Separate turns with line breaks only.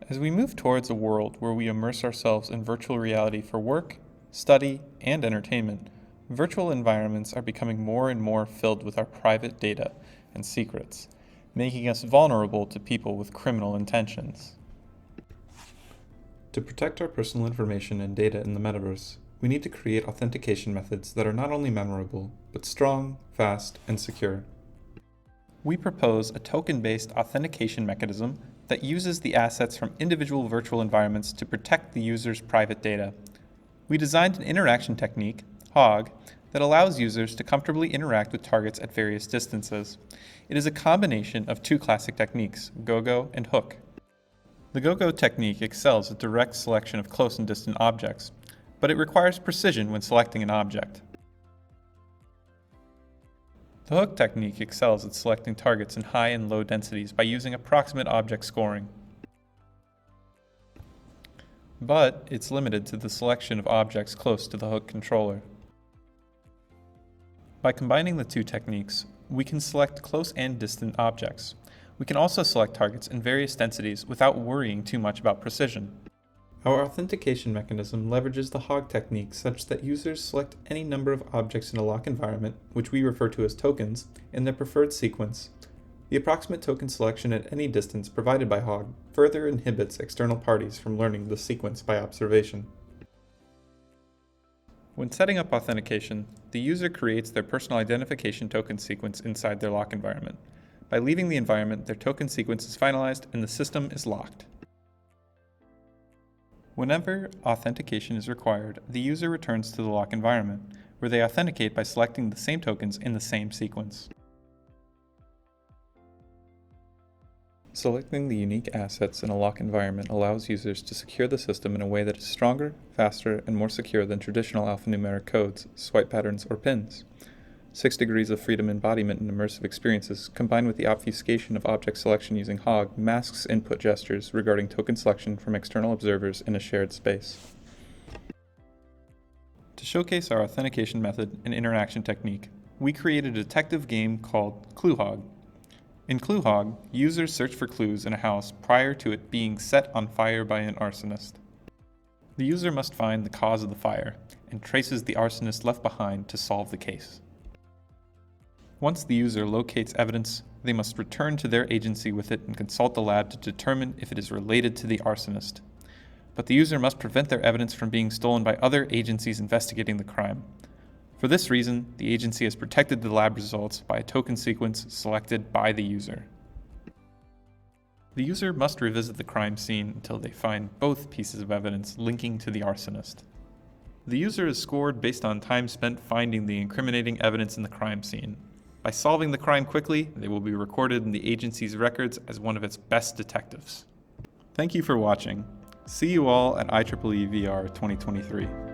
As we move towards a world where we immerse ourselves in virtual reality for work, study, and entertainment, virtual environments are becoming more and more filled with our private data and secrets, making us vulnerable to people with criminal intentions. To protect our personal information and data in the metaverse, we need to create authentication methods that are not only memorable, but strong, fast, and secure. We propose a token-based authentication mechanism that uses the assets from individual virtual environments to protect the user's private data. We designed an interaction technique, HOG, that allows users to comfortably interact with targets at various distances. It is a combination of two classic techniques, go-go and hook. The go-go technique excels at direct selection of close and distant objects, but it requires precision when selecting an object. The hook technique excels at selecting targets in high and low densities by using approximate object scoring. But it's limited to the selection of objects close to the hook controller. By combining the two techniques, we can select close and distant objects. We can also select targets in various densities without worrying too much about precision. Our authentication mechanism leverages the HOG technique such that users select any number of objects in a lock environment, which we refer to as tokens, in their preferred sequence. The approximate token selection at any distance provided by HOG further inhibits external parties from learning the sequence by observation. When setting up authentication, the user creates their personal identification token sequence inside their lock environment. By leaving the environment, their token sequence is finalized and the system is locked. Whenever authentication is required, the user returns to the lock environment, where they authenticate by selecting the same tokens in the same sequence. Selecting the unique assets in a lock environment allows users to secure the system in a way that is stronger, faster, and more secure than traditional alphanumeric codes, swipe patterns, or pins. 6 degrees of freedom embodiment and immersive experiences, combined with the obfuscation of object selection using HOG, masks input gestures regarding token selection from external observers in a shared space. To showcase our authentication method and interaction technique, we created a detective game called ClueHog. In ClueHog, users search for clues in a house prior to it being set on fire by an arsonist. The user must find the cause of the fire and traces the arsonist left behind to solve the case. Once the user locates evidence, they must return to their agency with it and consult the lab to determine if it is related to the arsonist. But the user must prevent their evidence from being stolen by other agencies investigating the crime. For this reason, the agency has protected the lab results by a token sequence selected by the user. The user must revisit the crime scene until they find both pieces of evidence linking to the arsonist. The user is scored based on time spent finding the incriminating evidence in the crime scene. By solving the crime quickly, they will be recorded in the agency's records as one of its best detectives. Thank you for watching. See you all at IEEEVR 2023.